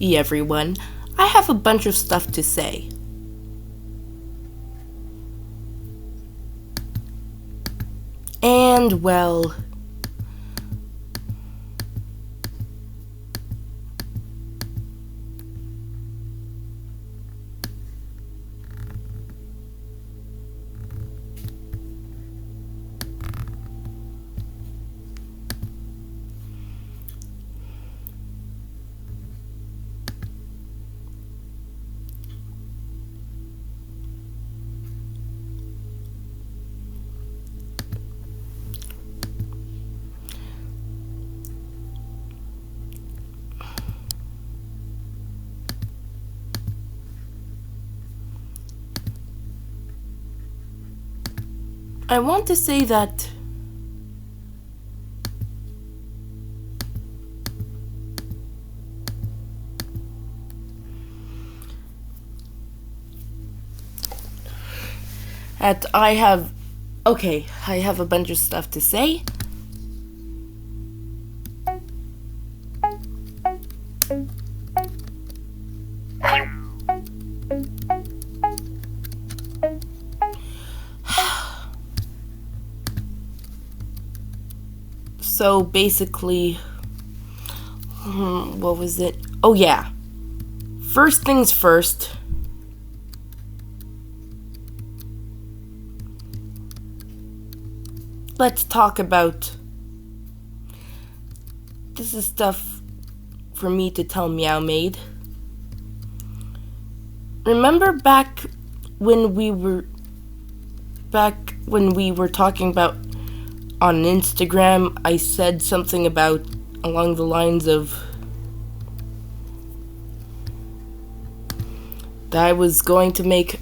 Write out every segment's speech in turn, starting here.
everyone. I have a bunch of stuff to say. And, well, I want to say that I have a bunch of stuff to say. So basically, what was it? Oh yeah. First things first. Let's talk about... This is stuff for me to tell Meow Maid. Remember back when we were talking about on Instagram, I said something about along the lines of that I was going to make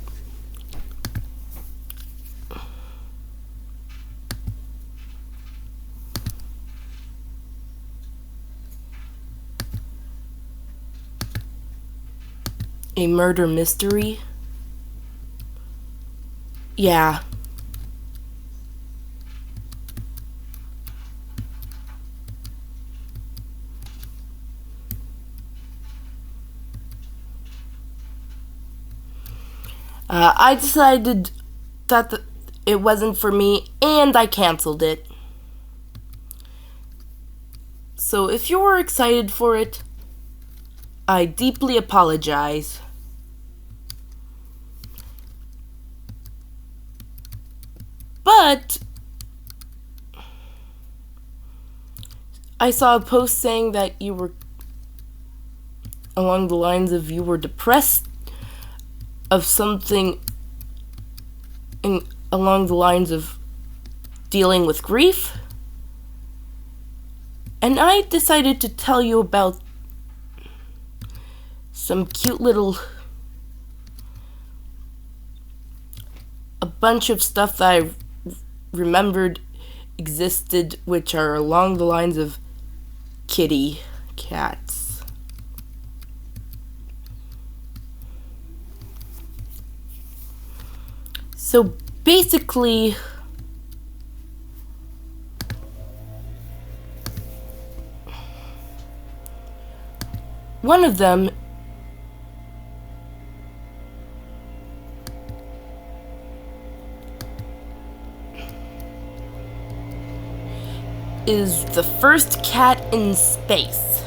a murder mystery. Yeah. I decided that it wasn't for me, and I canceled it. So if you were excited for it, I deeply apologize. But I saw a post saying that you were along the lines of you were depressed of something along the lines of dealing with grief. And I decided to tell you about some cute little... a bunch of stuff that I remembered existed, which are along the lines of kitty cats. So basically, one of them is the first cat in space.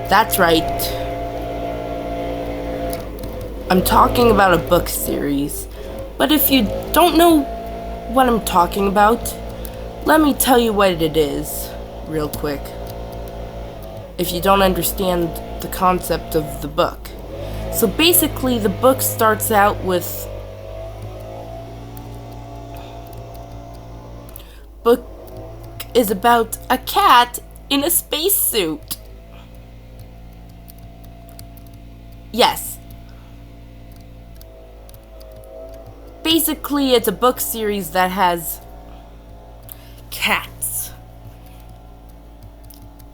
That's right. I'm talking about a book series. But if you don't know what I'm talking about, let me tell you what it is, real quick. If you don't understand the concept of the book. So basically, the book starts out with... book is about a cat in a spacesuit. Yes. Basically, it's a book series that has cats.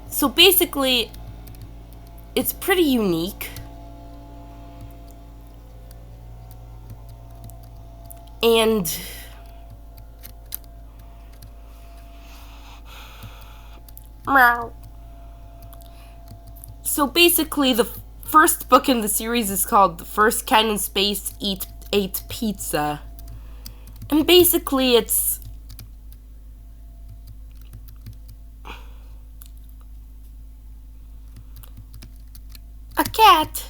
So basically, it's pretty unique. And meow. So basically, the first book in the series is called The First Cat in Space Ate Pizza. And basically, it's a cat.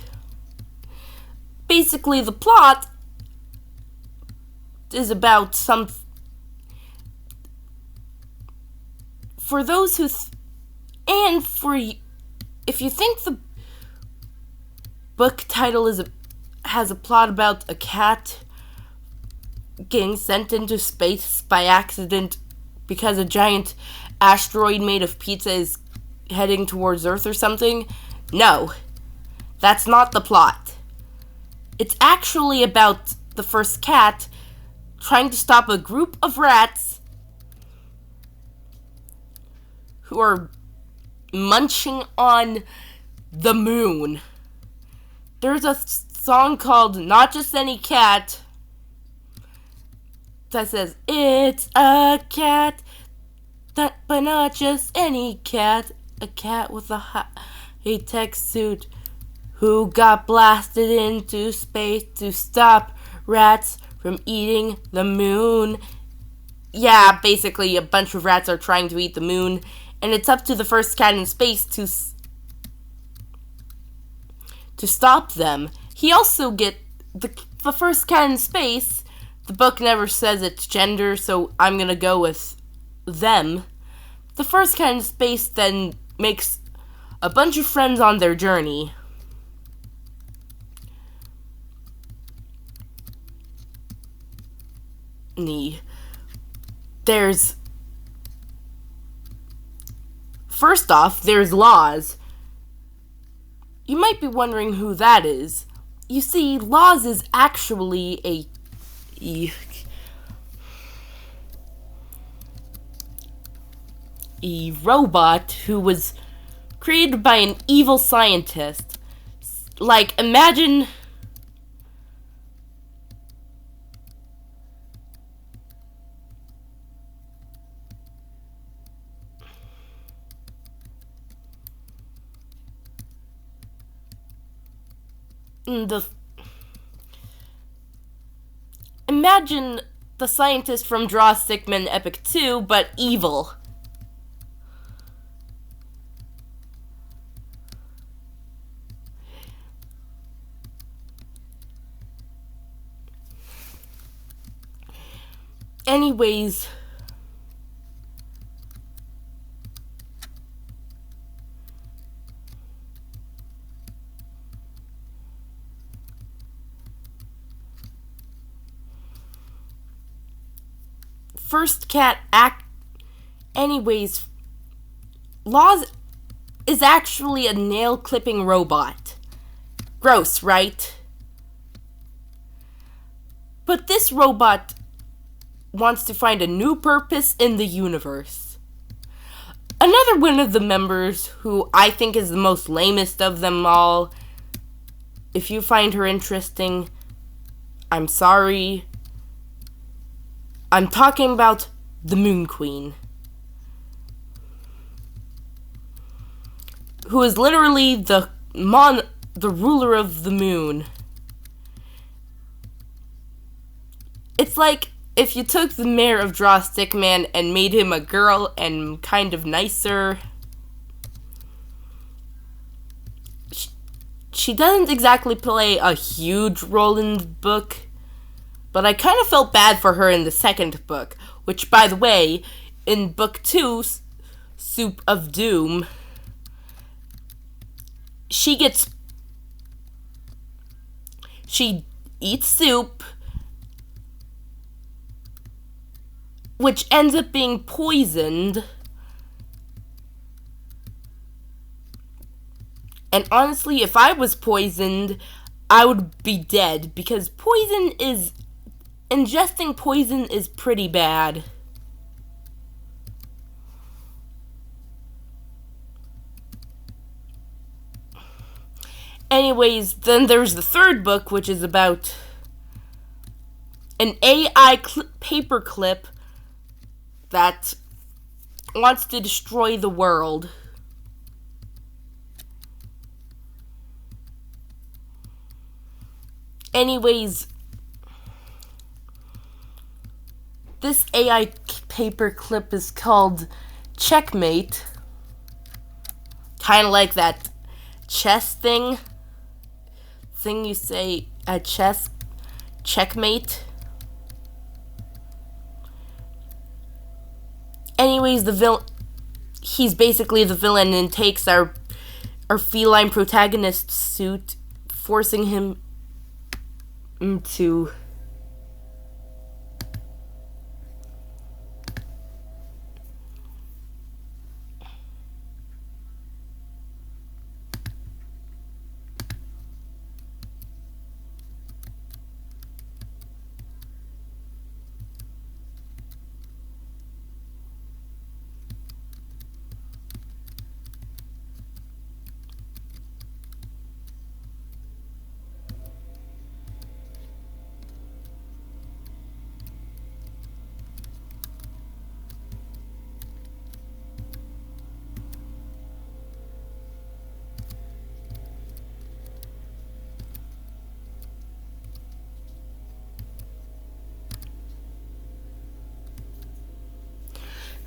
Basically, the plot is about some. For those who. And for. If you think the book title has a plot about a cat getting sent into space by accident because a giant asteroid made of pizza is heading towards Earth or something, no. That's not the plot. It's actually about the first cat trying to stop a group of rats who are munching on the moon. There's a song called Not Just Any Cat that says, it's a cat, but not just any cat, a cat with a high-tech suit who got blasted into space to stop rats from eating the moon. Yeah, basically a bunch of rats are trying to eat the moon, and it's up to the first cat in space to stop them. He also get the first cat in space. The book never says its gender, so I'm gonna go with them. The first cat in space then makes a bunch of friends on their journey. First off, there's Laws. You might be wondering who that is. You see, Laws is actually a robot who was created by an evil scientist. Like, imagine the scientist from Draw Stickman Epic 2, but evil. Anyways, first cat anyways, Laws is actually a nail clipping robot. Gross, right? But this robot wants to find a new purpose in the universe. Another one of the members, who I think is the most lamest of them all, if you find her interesting, I'm sorry. I'm talking about the Moon Queen, who is literally the ruler of the moon. It's like if you took the mayor of Draw Stickman and made him a girl and kind of nicer. She doesn't exactly play a huge role in the book, but I kind of felt bad for her in the second book, which, by the way, in book 2, Soup of Doom, she eats soup, which ends up being poisoned. And honestly, if I was poisoned, I would be dead, because ingesting poison is pretty bad. Anyways, then there's the third book, which is about an AI paperclip that wants to destroy the world. Anyways, this AI paperclip is called Checkmate. Kind of like that chess thing you say at chess. Checkmate. Anyways, he's basically the villain and takes our feline protagonist's suit, forcing him to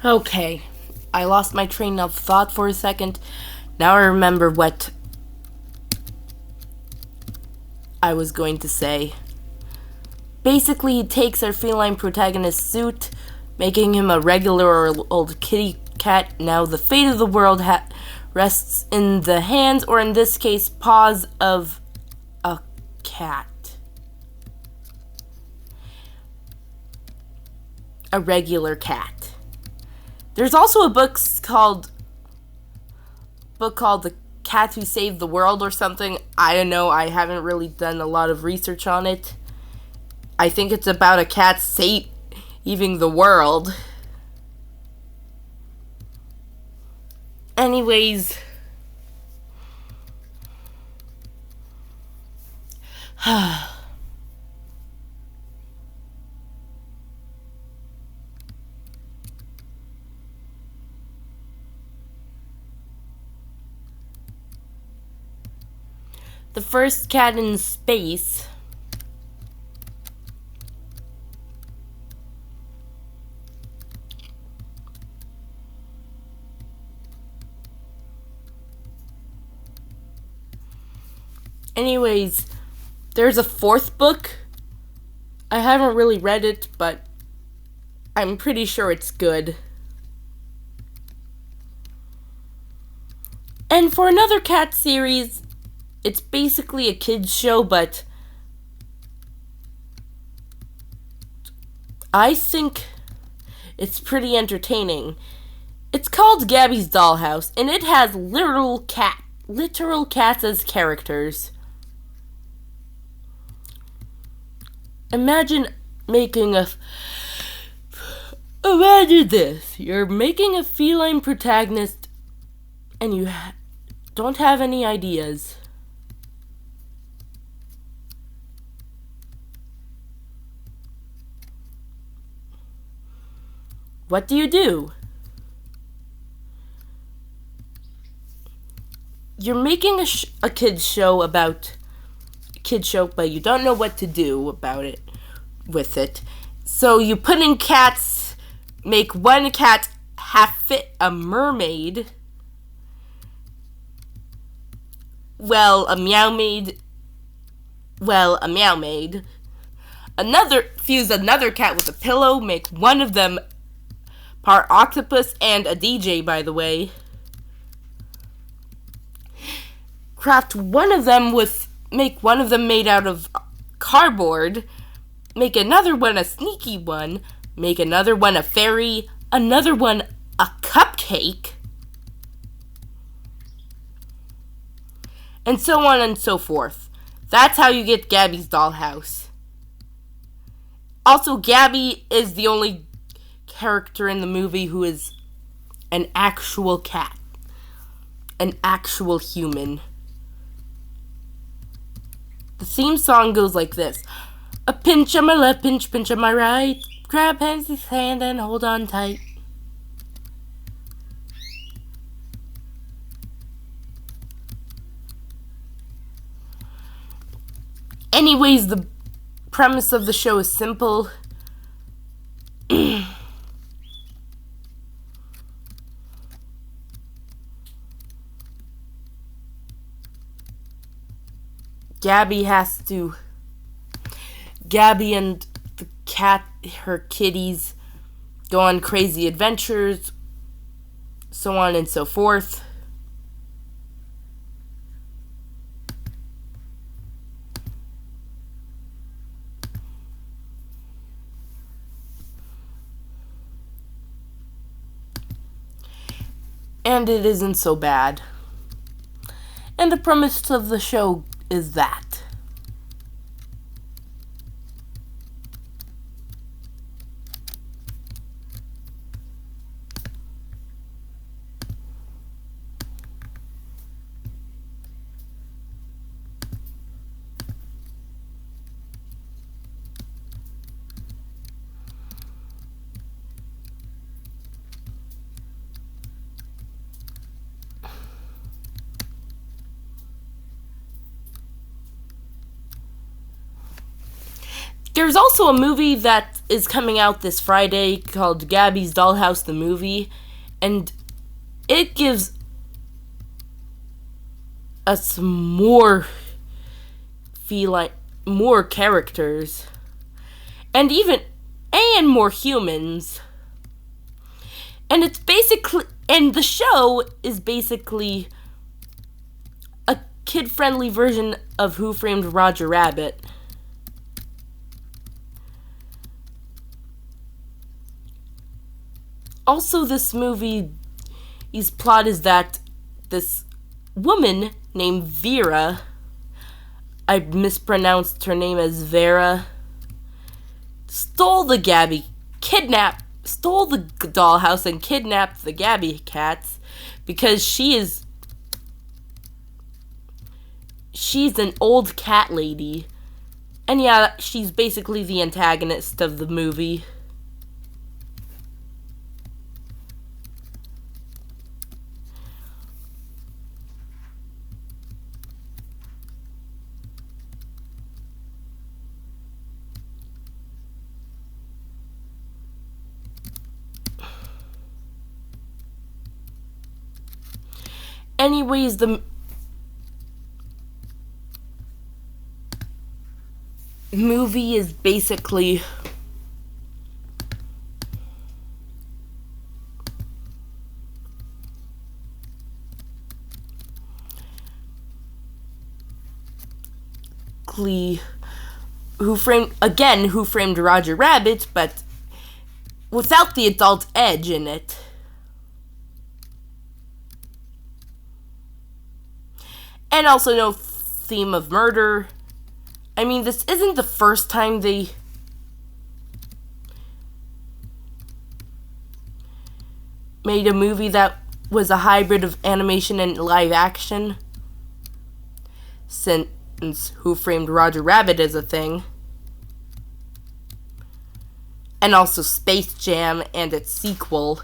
Okay, I lost my train of thought for a second. Now I remember what I was going to say. Basically, he takes our feline protagonist's suit, making him a regular old kitty cat. Now the fate of the world rests in the hands, or in this case, paws of a cat. A regular cat. There's also a book called The Cat Who Saved the World or something. I don't know. I haven't really done a lot of research on it. I think it's about a cat saving the world. Anyways. The first cat in space. Anyways, there's a fourth book. I haven't really read it, but I'm pretty sure it's good. And for another cat series, it's basically a kid's show, but I think it's pretty entertaining. It's called Gabby's Dollhouse, and it has literal cats as characters. Imagine this. You're making a feline protagonist, and you don't have any ideas. What do you do? You're making a kid's show, but you don't know what to do about it with it. So you put in cats, make one cat half fit a mermaid. A meow maid. Fuse another cat with a pillow, make one of them part octopus and a DJ, by the way. Make one of them made out of cardboard. Make another one a sneaky one. Make another one a fairy. Another one a cupcake. And so on and so forth. That's how you get Gabby's Dollhouse. Also, Gabby is the only character in the movie who is an actual cat. An actual human. The theme song goes like this. A pinch on my left, pinch on my right. Grab Hensley's hand and hold on tight. Anyways, the premise of the show is simple. Gabby and the cat, her kitties, go on crazy adventures, so on and so forth. And it isn't so bad. And the premise of the show is that. There's also a movie that is coming out this Friday called Gabby's Dollhouse the Movie, and it gives us more more characters, and more humans. And the show is basically a kid-friendly version of Who Framed Roger Rabbit. Also, this movie's plot is that this woman named Vera, I mispronounced her name as Vera, stole the dollhouse and kidnapped the Gabby cats because she's an old cat lady. And yeah, she's basically the antagonist of the movie. Anyways, the movie is basically Who Framed Roger Rabbit, but without the adult edge in it. And also no theme of murder. I mean, this isn't the first time they made a movie that was a hybrid of animation and live action, since Who Framed Roger Rabbit is a thing. And also Space Jam and its sequel.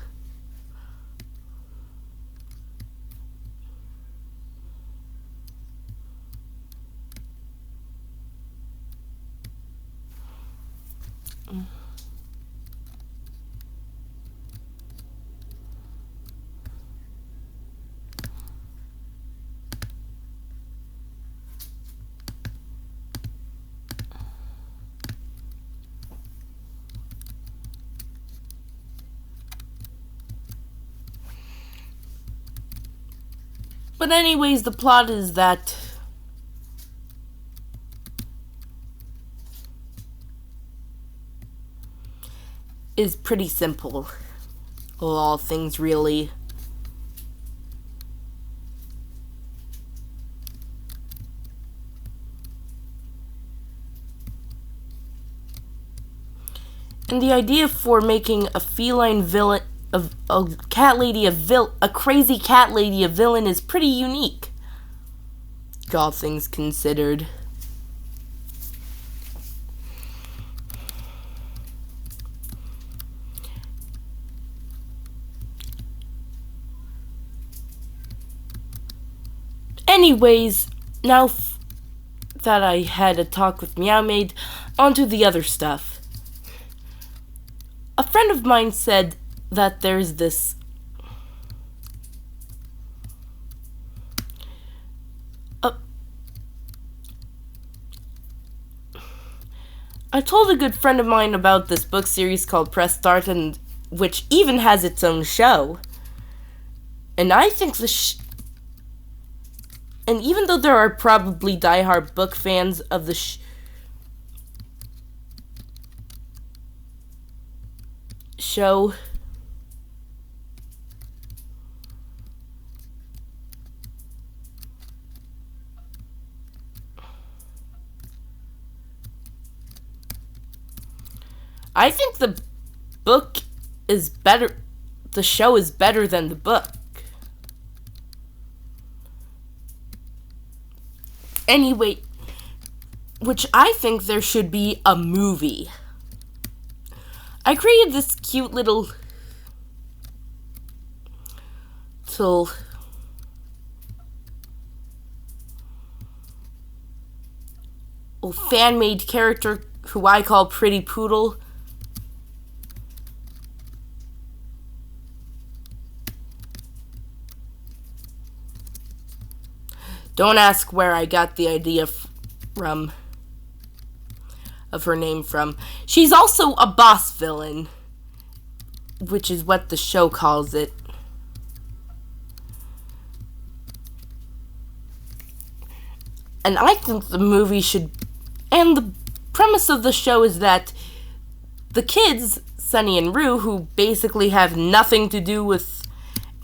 But anyways, the plot is that is pretty simple. Well, all things really. And the idea for making a feline villain, a crazy cat lady a villain is pretty unique, all things considered. Anyways, now that I had a talk with Meow Maid, onto the other stuff. A friend of mine said that there's this I told a good friend of mine about this book series called Press Start, and which even has its own show. And I think and even though there are probably diehard book fans of the show, I think the book is better. The show is better than the book. Anyway, which I think there should be a movie. I created this cute little fan-made character who I call Pretty Poodle. Don't ask where I got the idea from, of her name from. She's also a boss villain, which is what the show calls it. And I think the movie should, and the premise of the show is that the kids, Sunny and Rue, who basically have nothing to do with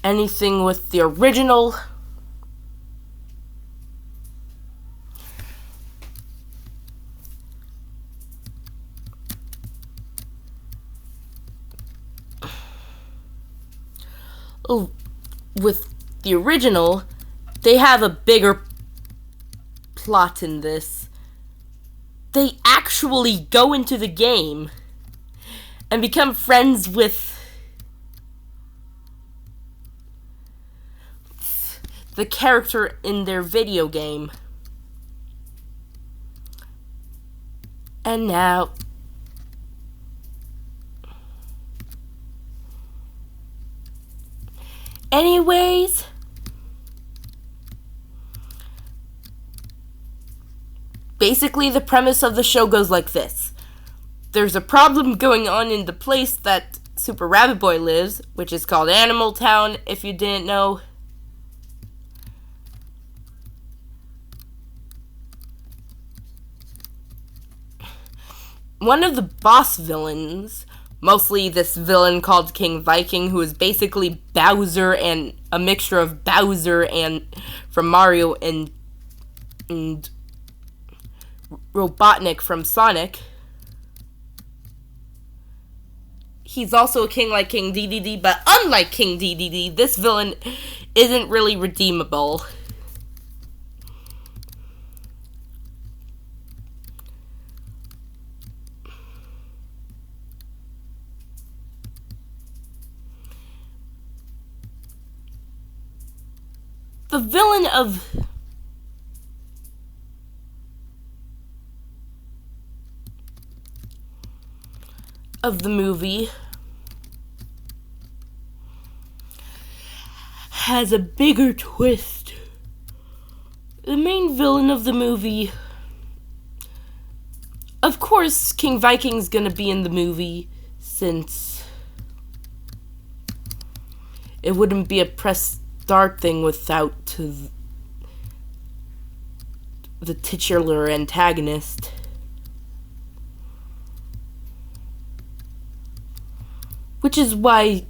anything with the original they have a bigger plot in this. They actually go into the game and become friends with the character in their video game. And now anyways, basically the premise of the show goes like this. There's a problem going on in the place that Super Rabbit Boy lives, which is called Animal Town, if you didn't know. One of the boss villains, mostly this villain called King Viking, who is basically Bowser and a mixture of Bowser and from Mario and Robotnik from Sonic. He's also a king like King Dedede, but unlike King Dedede, this villain isn't really redeemable. The villain of the movie has a bigger twist. The main villain of the movie, of course, King Viking's gonna be in the movie, since it wouldn't be a press start thing without the titular antagonist. Which is why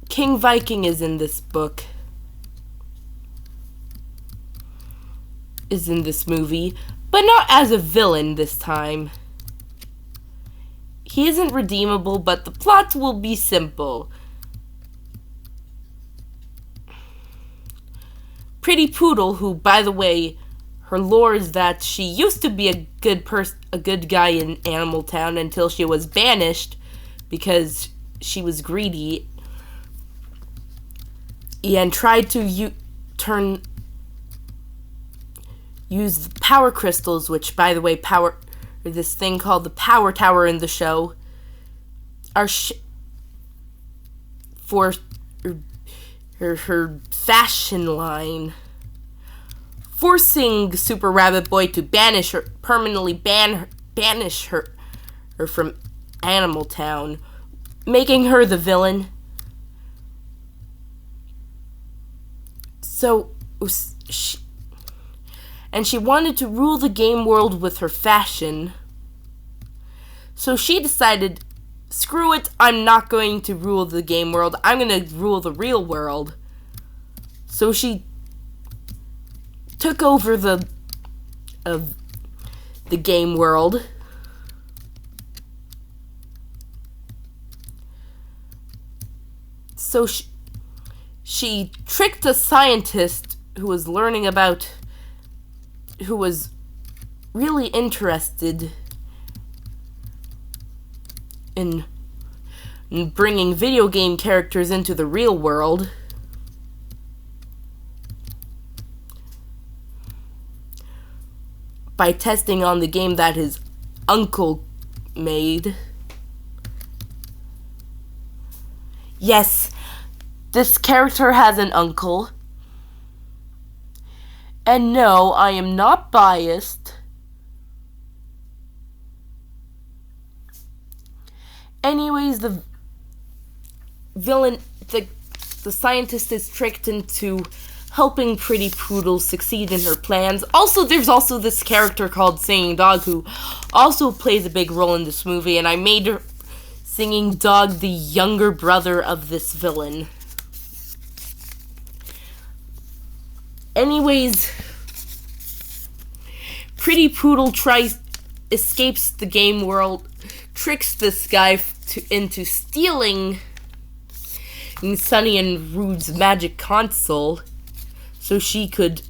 King Viking is in this book. Is in this movie, but not as a villain this time. He isn't redeemable, but the plot will be simple. Pretty Poodle, who, by the way, her lore is that she used to be a good guy in Animal Town until she was banished because she was greedy and tried to use the power crystals, which, by the way, this thing called the Power Tower in the show, are for her fashion line, forcing Super Rabbit Boy to permanently banish her from Animal Town, making her the villain. So, she wanted to rule the game world with her fashion. So she decided, screw it, I'm not going to rule the game world. I'm going to rule the real world. So she took over the game world. So she tricked a scientist who was really interested in bringing video game characters into the real world. By testing on the game that his uncle made. Yes, this character has an uncle. And no, I am not biased. Anyways, the villain, the scientist is tricked into helping Pretty Poodle succeed in her plans. Also, there's also this character called Singing Dog who also plays a big role in this movie, and I made her Singing Dog the younger brother of this villain. Anyways, Pretty Poodle escapes the game world, tricks this guy into stealing Sunny and Rude's magic console so she could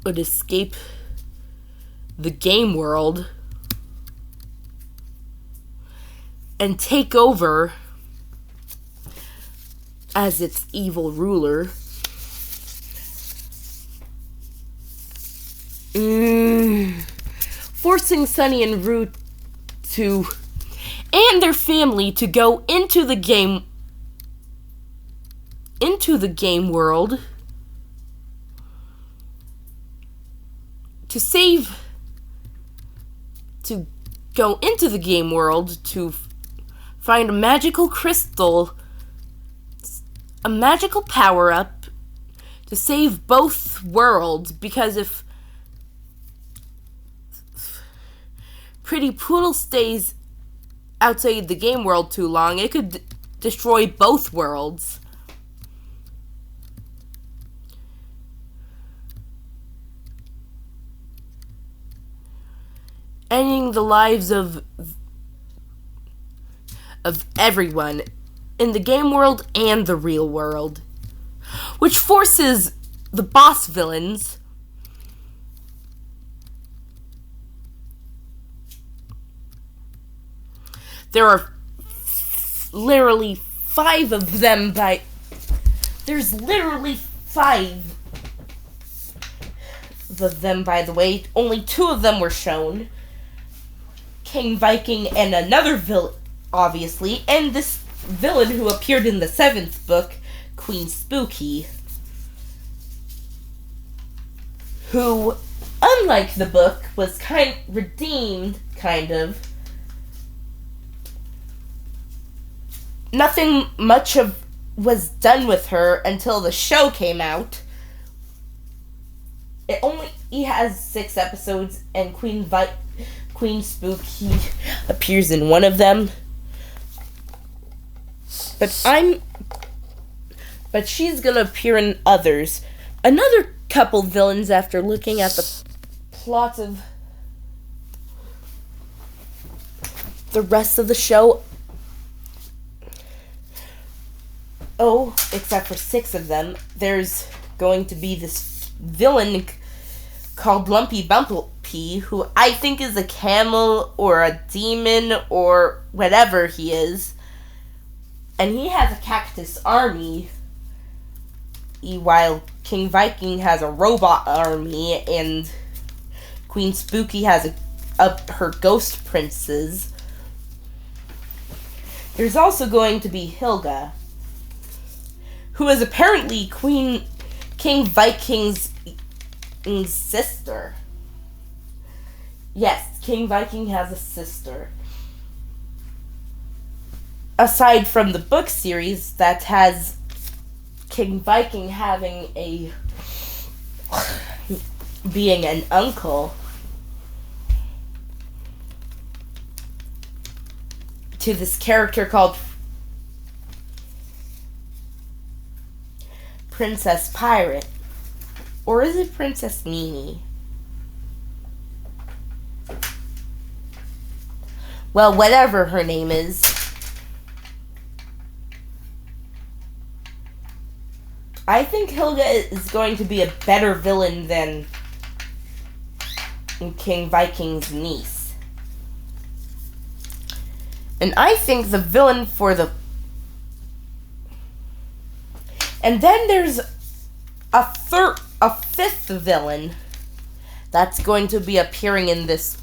escape the game world and take over as its evil ruler. Forcing Sunny and Rude and their family to go into the game world to go into the game world to find a magical crystal, a magical power-up to save both worlds, because if Pretty Poodle stays outside the game world too long, it could destroy both worlds. Ending the lives of everyone in the game world and the real world, which forces the boss villains there are literally 5 of them there's literally 5 of them, by the way. Only 2 of them were shown. King Viking and another villain, obviously, and this villain who appeared in the 7th book, Queen Spooky, who, unlike the book, was redeemed, kind of. Nothing much was done with her until the show came out. He has 6 episodes, and Queen Spooky appears in one of them. But she's gonna appear in others. Another couple villains, after looking at the plot of the rest of the show. Oh, except for 6 of them, there's going to be this villain called Lumpy Bumblebee, who I think is a camel or a demon or whatever he is. And he has a cactus army. while King Viking has a robot army and Queen Spooky has her ghost princes, there's also going to be Hilga, who is apparently King Viking's sister. Yes, King Viking has a sister. Aside from the book series that has King Viking being an uncle to this character called Princess Pirate. Or is it Princess Mimi? Well, whatever her name is. I think Hilga is going to be a better villain than King Viking's niece. And I think the villain for the... And then there's a fifth villain that's going to be appearing in this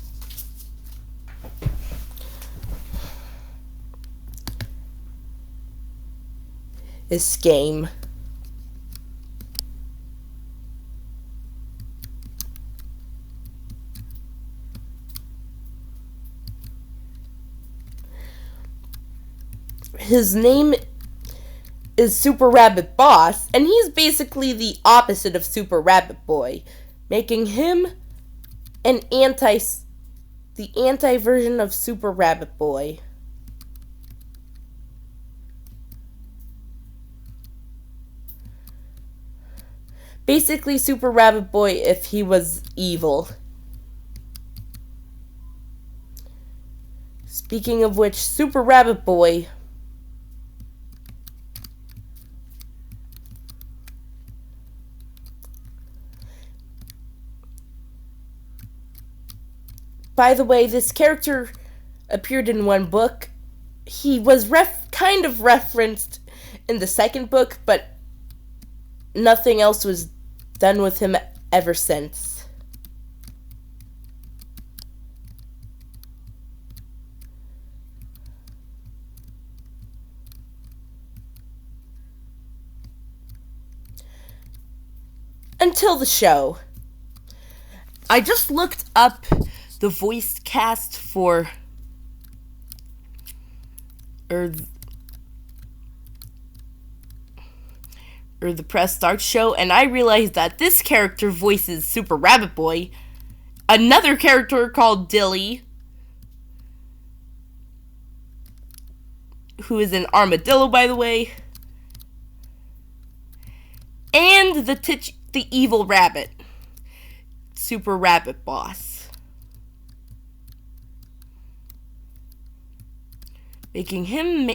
game. His name is Super Rabbit Boss, and he's basically the opposite of Super Rabbit Boy, making him the anti version of Super Rabbit Boy. Basically Super Rabbit Boy if he was evil. Speaking of which, Super Rabbit Boy by the way, this character appeared in one book. He was kind of referenced in the second book, but nothing else was done with him ever since. Until the show. I just looked up the voice cast for the Press Start show, and I realized that this character voices Super Rabbit Boy, another character called Dilly, who is an armadillo, by the way, and the evil rabbit, Super Rabbit Boss. Making him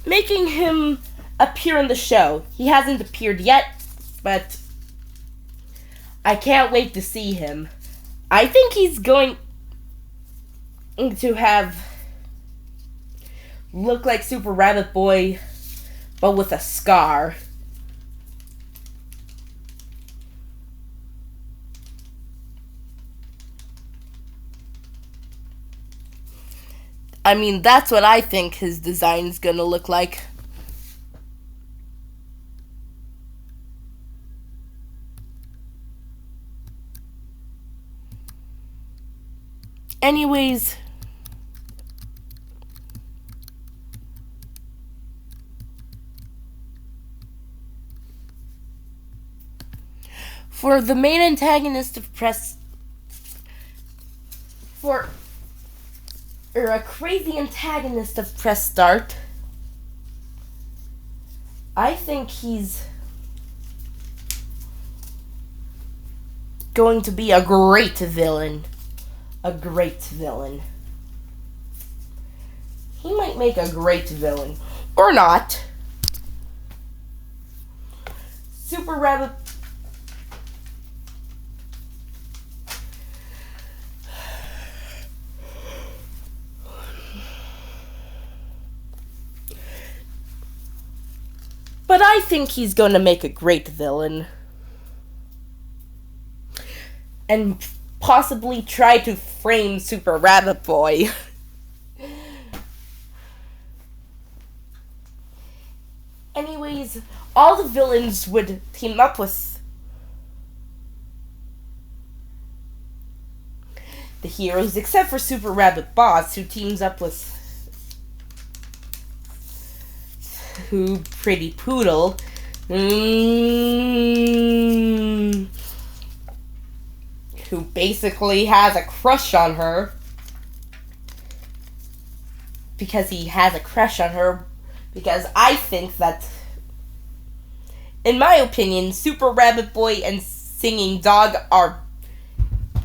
making him appear in the show. He hasn't appeared yet, but I can't wait to see him. I think he's going to look like Super Rabbit Boy, but with a scar. I mean, that's what I think his design is gonna look like. Anyways, for the main antagonist of a crazy antagonist of Press Start, I think he's going to be a great villain. A great villain. He might make a great villain. Or not. Super Rabbit... But I think he's gonna make a great villain. And possibly try to frame Super Rabbit Boy. Anyways, all the villains would team up with the heroes, except for Super Rabbit Boss, who teams up with Pretty Poodle. Who basically has a crush on her. Because he has a crush on her. Because I think that, in my opinion, Super Rabbit Boy and Singing Dog are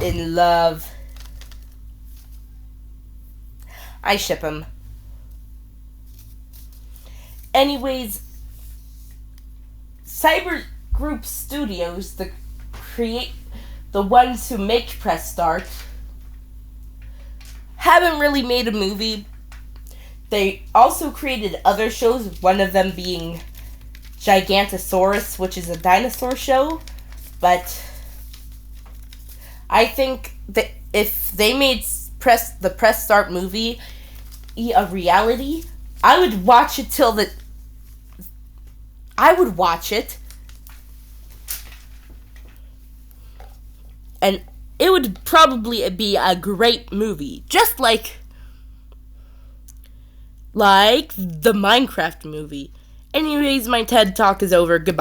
in love. I ship them. Anyways, Cyber Group Studios, the ones who make Press Start, haven't really made a movie. They also created other shows, one of them being Gigantosaurus, which is a dinosaur show. But I think that if they made the Press Start movie a reality, I would watch it I would watch it. And it would probably be a great movie. Just like the Minecraft movie. Anyways, my TED Talk is over. Goodbye.